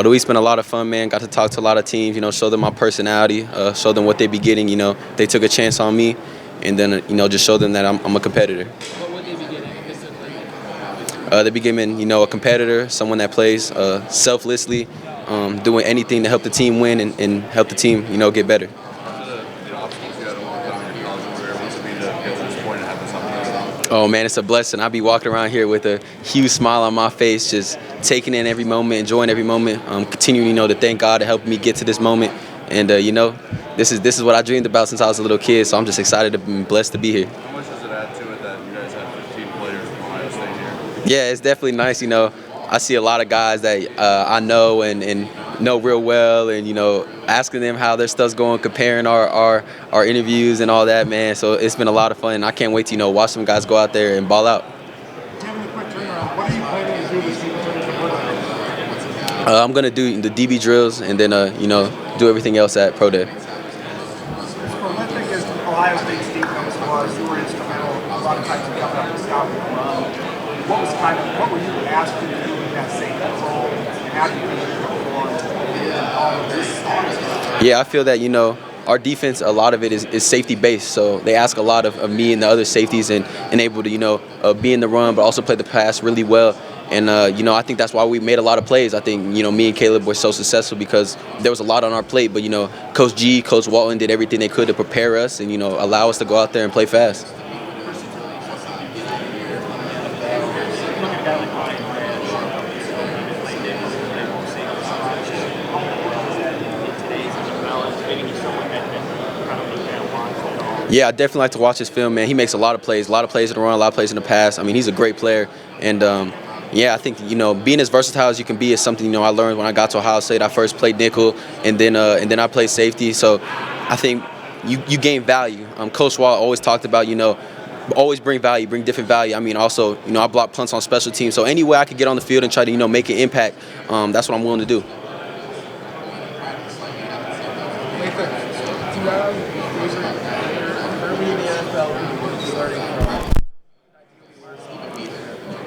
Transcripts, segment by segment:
The week's been a lot of fun, man. Got to talk to a lot of teams, show them my personality, show them what they be getting. They took a chance on me, and then, just show them that I'm a competitor. What would they be getting? They be getting, a competitor, someone that plays selflessly, doing anything to help the team win and help the team, get better. Oh, man, it's a blessing. I be walking around here with a huge smile on my face, just taking in every moment, enjoying every moment, continuing, to thank God to help me get to this moment. And, this is what I dreamed about since I was a little kid, so I'm just excited and blessed to be here. How much does it add to it that you guys have 15 players from Ohio State here? Yeah, it's definitely nice, I see a lot of guys that I know and know real well, and asking them how their stuff's going, comparing our interviews and all that, man. So it's been a lot of fun, and I can't wait to watch some guys go out there and ball out. Having a quick turnaround, what are you planning to do this season? I'm gonna do the DB drills and then do everything else at Pro Day. For one thing is Ohio State's defense was you were instrumental a lot of times in coming up with stopping the run. What were you asked to do in that safety role, and how do you think you performed in all of this? Yeah, I feel that our defense, a lot of it is safety based, so they ask a lot of me and the other safeties and able to be in the run but also play the pass really well. And I think that's why we made a lot of plays. I think me and Caleb were so successful because there was a lot on our plate, but Coach G, Coach Walton did everything they could to prepare us and allow us to go out there and play fast. Yeah, I definitely like to watch his film, man. He makes a lot of plays in the run, a lot of plays in the pass. I mean, he's a great player, and yeah, I think being as versatile as you can be is something I learned when I got to Ohio State. I first played nickel, and then I played safety. So I think you gain value. Coach Wall always talked about always bring value, bring different value. I mean, also I block punts on special teams. So any way I could get on the field and try to make an impact, that's what I'm willing to do.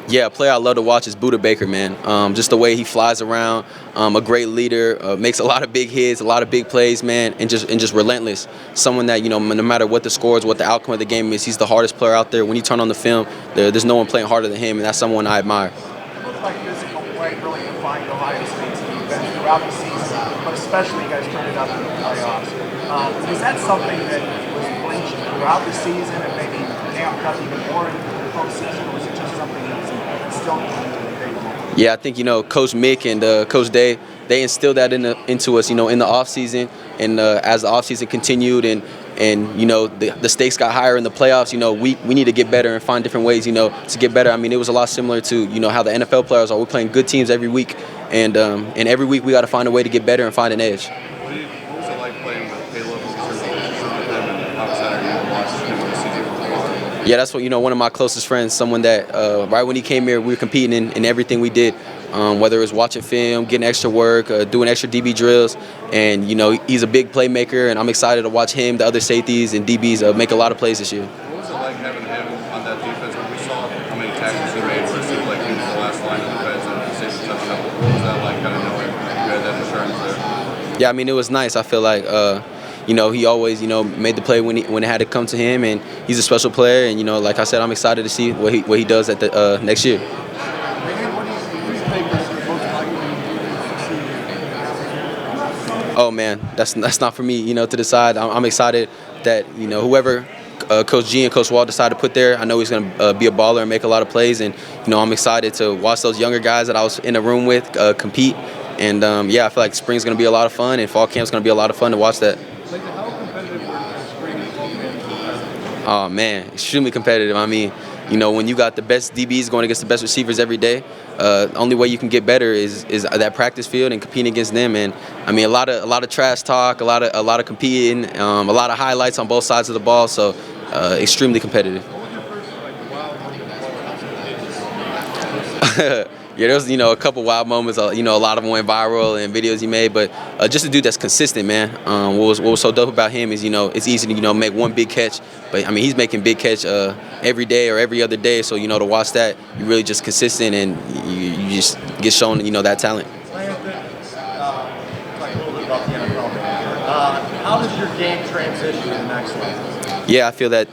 Yeah, a player I love to watch is Budda Baker, man. Just the way he flies around, a great leader, makes a lot of big hits, a lot of big plays, man, and just relentless. Someone that no matter what the score is, what the outcome of the game is, he's the hardest player out there. When you turn on the film, there's no one playing harder than him, and that's someone I admire. It looks like physical play really defined Ohio State's defense throughout the season, but especially you guys turned it up in the playoffs. Was that something that was bleached throughout the season and maybe amped up even more in the postseason, or was it just something that was instilled into the day? Yeah, I think Coach Mick and Coach Day, they instilled that into us, in the offseason, and as the offseason continued and the stakes got higher in the playoffs, we need to get better and find different ways, to get better. I mean, it was a lot similar to, how the NFL players are. We're playing good teams every week, and every week we got to find a way to get better and find an edge. What was it like playing with Caleb in terms of with him, and how excited are you to watch him this season? Yeah, that's what one of my closest friends, someone that right when he came here, we were competing in everything we did, whether it was watching film, getting extra work, doing extra DB drills, and he's a big playmaker, and I'm excited to watch him, the other safeties and DBs make a lot of plays this year. What was it like having him on that defense when we saw how many tackles he made versus like he was the last line of defense and the safety touchdown? What was that like, kind of knowing you had that insurance there? Yeah, I mean, it was nice. I feel like he always, made the play when it had to come to him, and he's a special player. And like I said, I'm excited to see what he does at the next year. Oh man, that's not for me, to decide. I'm excited that whoever Coach G and Coach Wall decide to put there, I know he's going to be a baller and make a lot of plays, and I'm excited to watch those younger guys that I was in the room with compete. And yeah, I feel like spring's going to be a lot of fun, and fall camp's going to be a lot of fun to watch that. Oh man, extremely competitive. I mean, when you got the best DBs going against the best receivers every day, only way you can get better is that practice field and competing against them. And I mean, a lot of trash talk, a lot of competing, a lot of highlights on both sides of the ball. So extremely competitive. Yeah, there was a couple wild moments. A lot of them went viral and videos he made. But just a dude that's consistent, man. What was so dope about him is it's easy to make one big catch, but I mean he's making big catch every day or every other day. So to watch that, you're really just consistent and you just get shown that talent. how does your game transition to the next level? Yeah, I feel that,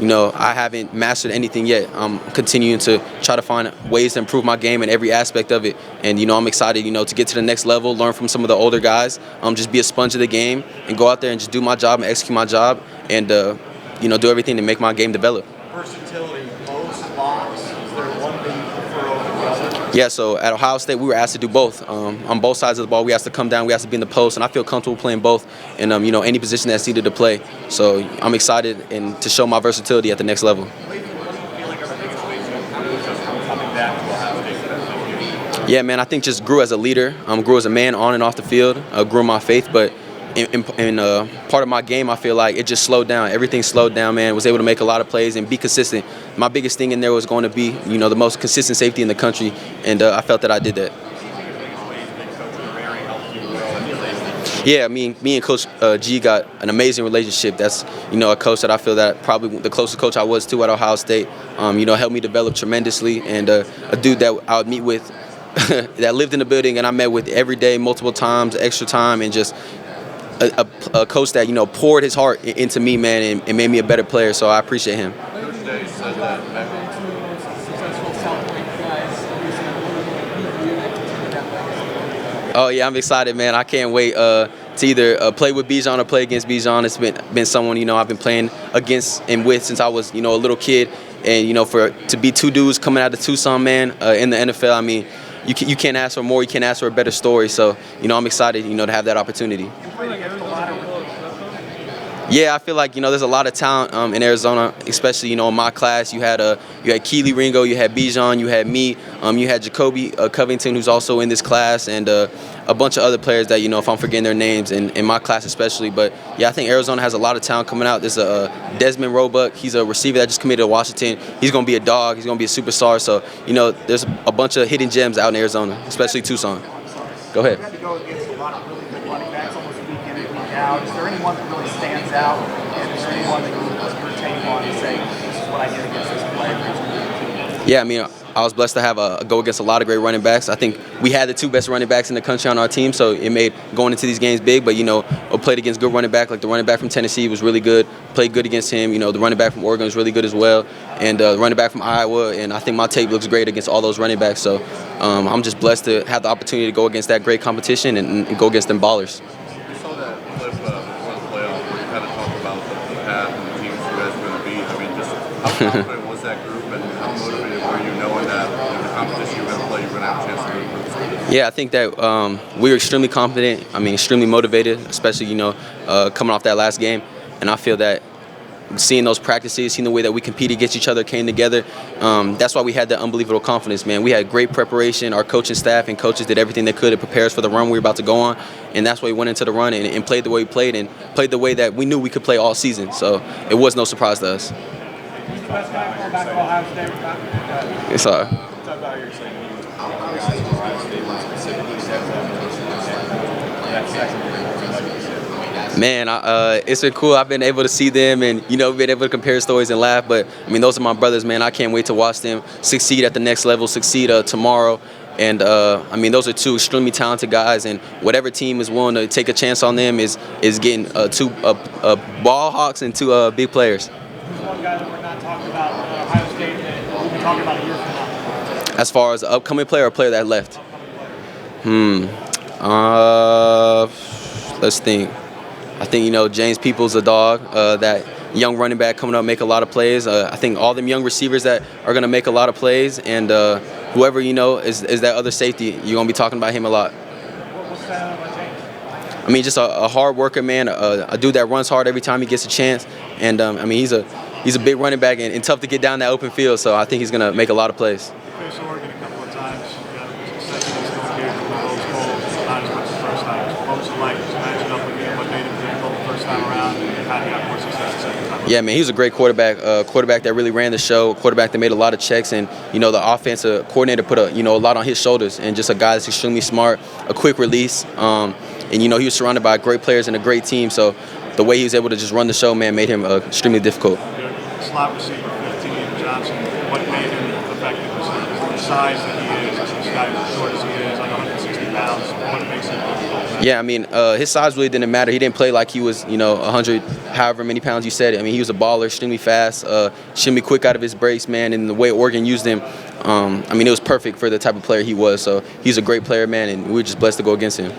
I haven't mastered anything yet. I'm continuing to try to find ways to improve my game in every aspect of it. And, I'm excited, to get to the next level, learn from some of the older guys, just be a sponge of the game and go out there and just do my job and execute my job and, do everything to make my game develop. Versatility, most blocks, is there one that you prefer over the other? Yeah, so at Ohio State, we were asked to do both. On both sides of the ball, we asked to come down, we asked to be in the post, and I feel comfortable playing both in, any position that's needed to play. So I'm excited and to show my versatility at the next level. Yeah, man, I think just grew as a leader, grew as a man on and off the field, grew my faith, but in part of my game, I feel like it just slowed down. Everything slowed down, man. Was able to make a lot of plays and be consistent. My biggest thing in there was going to be, the most consistent safety in the country, and I felt that I did that. Yeah, me and Coach G got an amazing relationship. That's, a coach that I feel that probably the closest coach I was to at Ohio State, helped me develop tremendously, and a dude that I would meet with that lived in the building and I met with every day, multiple times, extra time, and just a coach that, poured his heart into me, man, and made me a better player, so I appreciate him. Oh, yeah, I'm excited, man. I can't wait to either play with Bijan or play against Bijan. It's been someone, I've been playing against and with since I was, a little kid. And, to be two dudes coming out of Tucson, man, in the NFL, I mean, you can't ask for more. You can't ask for a better story. So, I'm excited, to have that opportunity. Yeah, I feel like, there's a lot of talent in Arizona, especially, in my class. You had Keely Ringo, you had Bijan, you had me, you had Jacoby Covington, who's also in this class, and a bunch of other players that, if I'm forgetting their names, in my class especially. But, yeah, I think Arizona has a lot of talent coming out. There's a Desmond Roebuck. He's a receiver that just committed to Washington. He's going to be a dog. He's going to be a superstar. So, there's a bunch of hidden gems out in Arizona, especially Tucson. Go ahead. You had to go against a lot of really good running backs almost week in and week out. Is there anyone that really stands out? And is there anyone that you your tape on and say, this is what I did against this player? Yeah, I mean, I was blessed to have go against a lot of great running backs. I think we had the two best running backs in the country on our team, so it made going into these games big. But, we played against good running back, like the running back from Tennessee was really good. Played good against him. The running back from Oregon was really good as well. And the running back from Iowa, and I think my tape looks great against all those running backs. So I'm just blessed to have the opportunity to go against that great competition and go against them ballers. We saw that clip before the playoffs where you kind of talk about the path and the teams you guys are going to beat. I mean, just how confident was that group and how motivated were you knowing that the competition you're going to play, you're going to have a chance to win? Yeah, I think that we were extremely confident. I mean, extremely motivated, especially, coming off that last game. And I feel that seeing those practices, seeing the way that we competed against each other, came together, that's why we had that unbelievable confidence, man. We had great preparation. Our coaching staff and coaches did everything they could to prepare us for the run we were about to go on, and that's why we went into the run and played the way we played and played the way that we knew we could play all season. So it was no surprise to us. Who's the best guy going back to Ohio State? It's all right. Talk about your Ohio State specifically that second. Man, it's been cool. I've been able to see them and, been able to compare stories and laugh. But, I mean, those are my brothers, man. I can't wait to watch them succeed at the next level, succeed tomorrow. And, I mean, those are two extremely talented guys. And whatever team is willing to take a chance on them is getting two ball hawks and two big players. Who's one guy that we're not talking about Ohio State that we'll be talking about a year from now? As far as an upcoming player or a player that left? Let's think. I think, James Peoples, a dog, that young running back coming up, make a lot of plays. I think all them young receivers that are going to make a lot of plays. And whoever, is that other safety, you're going to be talking about him a lot. What's that about James? I mean, just a hard worker, man, a dude that runs hard every time he gets a chance. And, I mean, he's a big running back and tough to get down that open field. So I think he's going to make a lot of plays. You faced Oregon a couple of times. You got second and still here with those goals, not as much as the first time. What was it like matching up again? What made him difficult the first time around, and how did he have more success the second time? Yeah, man, he was a great quarterback that really ran the show, quarterback that made a lot of checks, and, the offensive coordinator put a lot on his shoulders, and just a guy that's extremely smart, a quick release, and, he was surrounded by great players and a great team, so the way he was able to just run the show, man, made him extremely difficult. Slot receiver 15, Johnson, what made him effective? The size that he is, this guy as short as he is, like 160 pounds, what makes him difficult? Yeah, I mean, his size really didn't matter. He didn't play like he was, 100, however many pounds you said. I mean, he was a baller, extremely fast, extremely quick out of his breaks, man. And the way Oregon used him, I mean, it was perfect for the type of player he was. So he's a great player, man, and we were just blessed to go against him.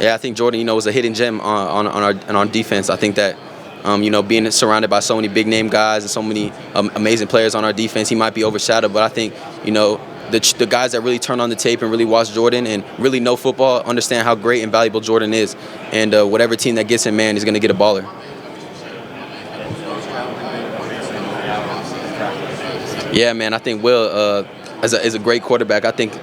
Yeah, I think Jordan, was a hidden gem on our defense. I think that, being surrounded by so many big-name guys and so many amazing players on our defense, he might be overshadowed. But I think, the guys that really turn on the tape and really watch Jordan and really know football understand how great and valuable Jordan is. And whatever team that gets him, man, is going to get a baller. Yeah, man, I think Will is a great quarterback. I think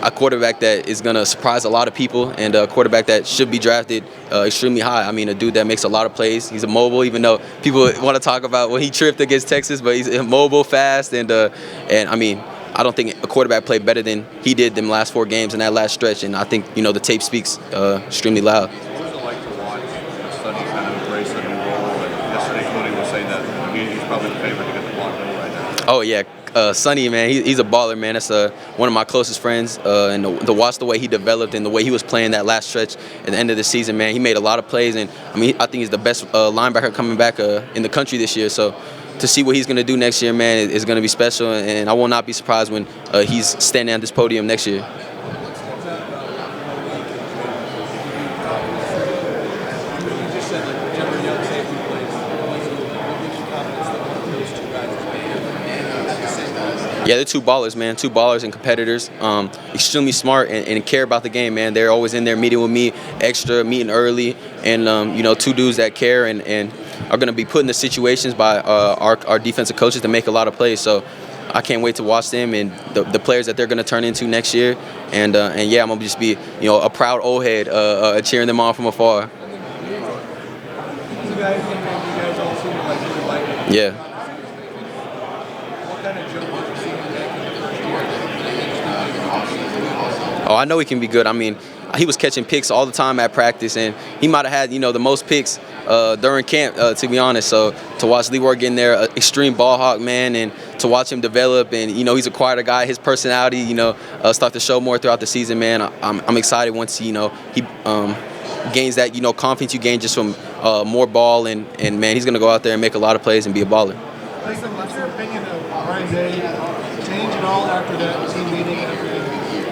a quarterback that is going to surprise a lot of people and a quarterback that should be drafted extremely high. I mean, a dude that makes a lot of plays. He's a mobile, even though people want to talk about when he tripped against Texas, but he's mobile, fast, and I mean, I don't think a quarterback played better than he did them last 4 games in that last stretch, and I think, the tape speaks extremely loud. What was it like to watch Sonny kind of embrace a new role? And yesterday, Cody was saying that he's probably the favorite to get the block role right now. Oh, yeah. Sonny, man, he's a baller, man. That's one of my closest friends. And to watch the way he developed and the way he was playing that last stretch at the end of the season, man, he made a lot of plays. And, I mean, I think he's the best linebacker coming back in the country this year. So to see what he's going to do next year, man, is going to be special. And I will not be surprised when he's standing at this podium next year. Yeah, they're 2 ballers, man. 2 ballers and competitors. Extremely smart and care about the game, man. They're always in there meeting with me, extra, meeting early. And, 2 dudes that care and are going to be put in the situations by our defensive coaches to make a lot of plays. So I can't wait to watch them and the players that they're going to turn into next year. And yeah, I'm going to just be, a proud old head cheering them on from afar. Yeah. Oh, I know he can be good. I mean, he was catching picks all the time at practice, and he might have had, the most picks during camp, to be honest. So to watch Leroy get in there, an extreme ball hawk, man, and to watch him develop, and, he's a quieter guy. His personality, start to show more throughout the season, man. I'm excited once, he gains that, confidence you gain just from more ball, and man, he's going to go out there and make a lot of plays and be a baller. Listen, what's your opinion of Ryan Day? Change at all after that team meeting?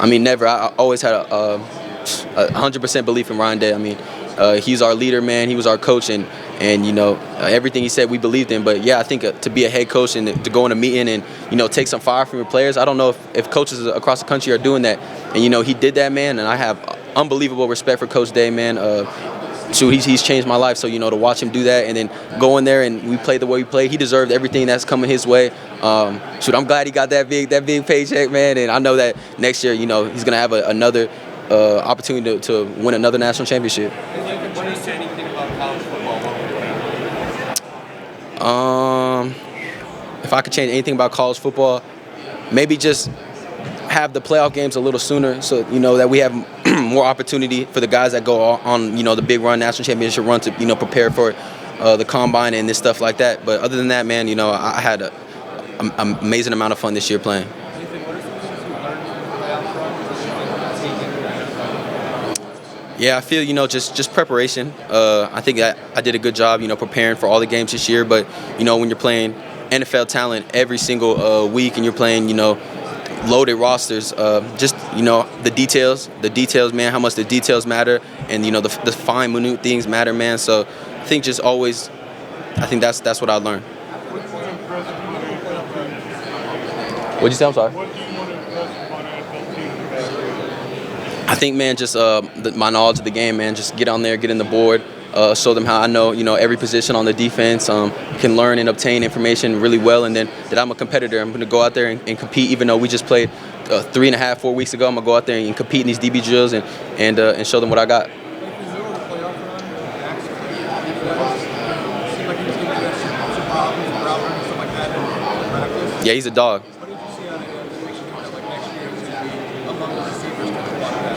I mean, never. I always had a 100% belief in Ryan Day. I mean, he's our leader, man. He was our coach, and everything he said, we believed in. But, yeah, I think to be a head coach and to go in a meeting and, take some fire from your players, I don't know if coaches across the country are doing that. And, he did that, man, and I have unbelievable respect for Coach Day, man. He's changed my life. So, to watch him do that and then go in there and we play the way we play, he deserved everything that's coming his way. I'm glad he got that big paycheck, man. And I know that next year, he's going to have another opportunity to win another national championship. What do you say anything about college football? If I could change anything about college football, maybe just have the playoff games a little sooner so, that we have more opportunity for the guys that go on, the big run, national championship run to, prepare for the combine and this stuff like that. But other than that, man, I had an amazing amount of fun this year playing. Yeah, I feel, just preparation. I think I did a good job, preparing for all the games this year. But, when you're playing NFL talent every single week and you're playing, loaded rosters, just, the details, man, how much the details matter and, the fine, minute things matter, man. So I think just always, I think that's what I learned. What'd you say? I'm sorry. I think, man, just my knowledge of the game, man, just get on there, get in the board, show them how I know, every position on the defense, can learn and obtain information really well, and then that I'm a competitor. I'm going to go out there and compete, even though we just played 3.5, 4 weeks ago. I'm going to go out there and compete in these DB drills and show them what I got. Yeah, he's a dog.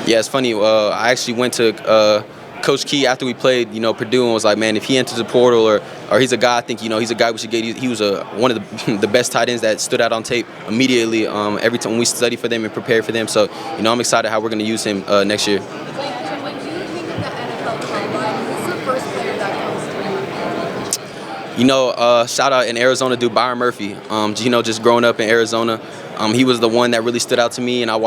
Yeah, it's funny. I actually went to Coach Key, after we played, Purdue, and was like, man, if he enters the portal or he's a guy, I think, he's a guy we should get. He was one of the best tight ends that stood out on tape immediately every time we study for them and prepare for them. So, I'm excited how we're going to use him next year. When you think of the NFL combine, who's the first player that comes to mind? Shout out in Arizona, dude, Byron Murphy. Just growing up in Arizona, he was the one that really stood out to me, and I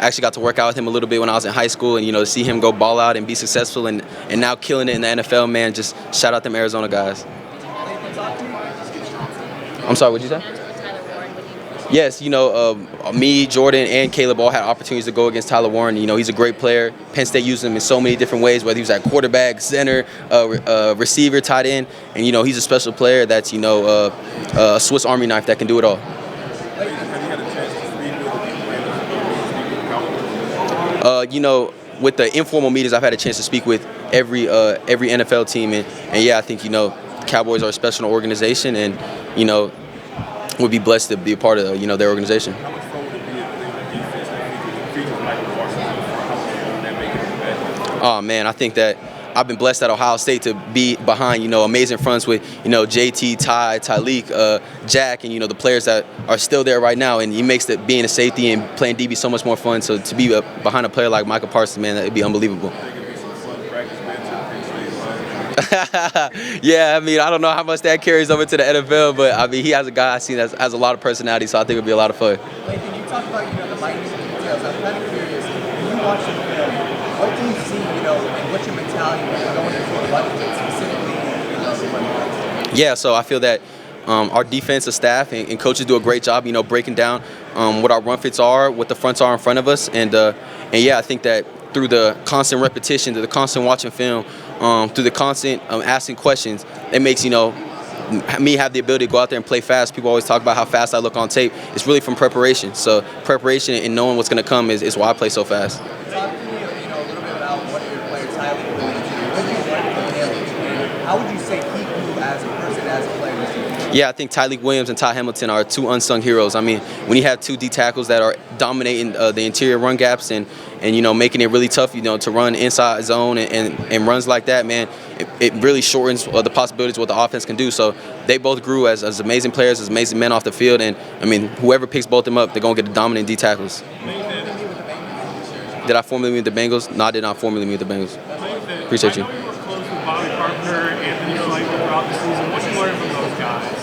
actually got to work out with him a little bit when I was in high school, and to see him go ball out and be successful and now killing it in the NFL, man, just shout out them Arizona guys. I'm sorry, what'd you say? Yes, me, Jordan, and Caleb all had opportunities to go against Tyler Warren. He's a great player. Penn State used him in so many different ways, whether he was at quarterback, center, receiver, tight end, and he's a special player that's a Swiss Army knife that can do it all. With the informal meetings, I've had a chance to speak with every NFL team, and yeah, I think Cowboys are a special organization, and would be blessed to be a part of their organization. How much fun would it be if the defense features Michael Parsons and make it better? Oh man, I think that I've been blessed at Ohio State to be behind amazing fronts with JT, Ty, Tyleek, Jack, and the players that are still there right now, and he makes being a safety and playing DB so much more fun. So to be behind a player like Michael Parsons, man, it'd be unbelievable. Yeah, I don't know how much that carries over to the NFL, but he has a guy I've seen that has a lot of personality, so I think it'll be a lot of fun. Lathan, you talk about the minute details. I'm kind of curious. When you watch the film, what do you see? And what's your mentality when you're going into a budget specifically? Yeah, so I feel that our defensive staff and coaches do a great job, breaking down what our run fits are, what the fronts are in front of us, and yeah, I think that through the constant repetition, through the constant watching film, through the constant asking questions, it makes me have the ability to go out there and play fast. People always talk about how fast I look on tape. It's really from preparation. So preparation and knowing what's going to come is why I play so fast. Talk to me, a little bit about what your player Tyler did. What did you learn from him? How would you say he grew as a person, as a player? Yeah, I think Tyleek Williams and Ty Hamilton are two unsung heroes. When you have two D tackles that are dominating the interior run gaps and making it really tough, to run inside zone and runs like that, man, it really shortens the possibilities of what the offense can do. So they both grew as amazing players, as amazing men off the field, and whoever picks both of them up, they're gonna get the dominant D tackles. Did I formally meet the Bengals? No, I did not formally meet the Bengals. Appreciate you. I know you were close with Bobby Carpenter and Anthony Schleifer throughout the season. What did you learn from those guys?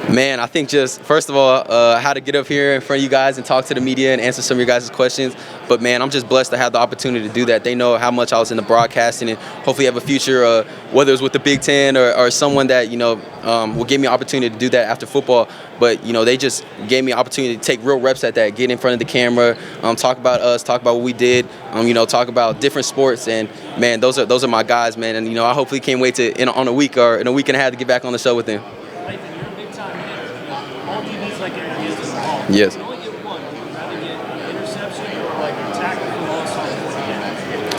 Man, I think just, first of all, how to get up here in front of you guys and talk to the media and answer some of your guys' questions. But, man, I'm just blessed to have the opportunity to do that. They know how much I was in the broadcasting and hopefully have a future, whether it's with the Big Ten or someone that, will give me an opportunity to do that after football. But, they just gave me an opportunity to take real reps at that, get in front of the camera, talk about us, talk about what we did, talk about different sports. And, man, those are my guys, man. And, I hopefully can't wait to, in a week or in a week and a half, to get back on the show with them. Lathan, you're a big-time hitter. All DBs like to use the ball. Yes. You only get one. Would you rather get interception or tackle for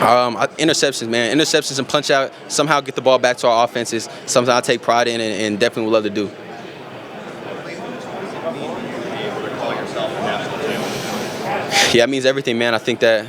loss? Interceptions, man. Interceptions and punch out, somehow get the ball back to our offenses. Something I take pride in and definitely would love to do. Yeah, it means everything, man. I think that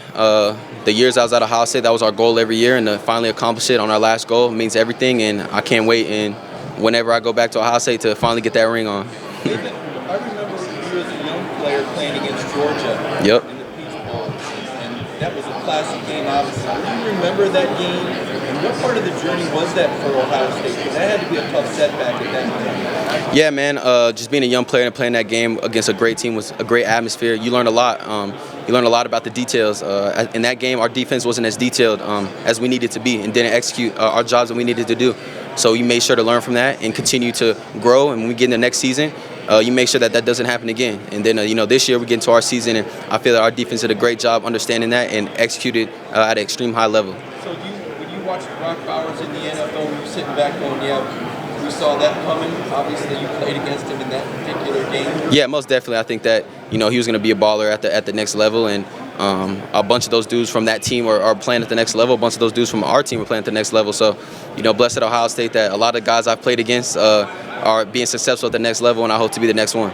the years I was at Ohio State, that was our goal every year, and to finally accomplish it on our last goal means everything, and I can't wait. And whenever I go back to Ohio State to finally get that ring on. I remember you as a young player playing against Georgia Yep. in the Peach Bowl, and that was a classic game, obviously. Do you remember that game, and what part of the journey was that for Ohio State? Because that had to be a tough setback at that point. Yeah, man, just being a young player and playing that game against a great team was a great atmosphere. You learn a lot. You learn a lot about the details. In that game, our defense wasn't as detailed as we needed to be and didn't execute our jobs that we needed to do. So you made sure to learn from that and continue to grow. And when we get in the next season, you make sure that doesn't happen again. And then, this year we get into our season, and I feel that our defense did a great job understanding that and executed at an extreme high level. So when you watched Brock Bowers in the NFL, you were sitting back going, yeah, we saw that coming. Obviously, you played against him in that particular game. Yeah, most definitely. I think that, he was going to be a baller at the next level. And a bunch of those dudes from that team are playing at the next level. A bunch of those dudes from our team are playing at the next level. So, blessed at Ohio State that a lot of guys I've played against are being successful at the next level, and I hope to be the next one.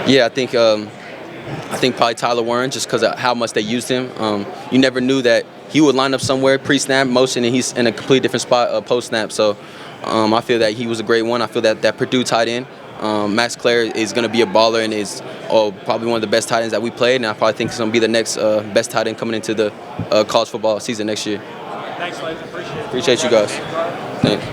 Yeah, I think probably Tyler Warren, just because of how much they used him. You never knew that he would line up somewhere pre-snap motion, and he's in a completely different spot post-snap. So I feel that he was a great one. I feel that Purdue tight end, Max Clare, is going to be a baller and is probably one of the best tight ends that we played. And I probably think he's going to be the next best tight end coming into the college football season next year. Thanks, Latham. Appreciate it. Appreciate you guys. Thanks.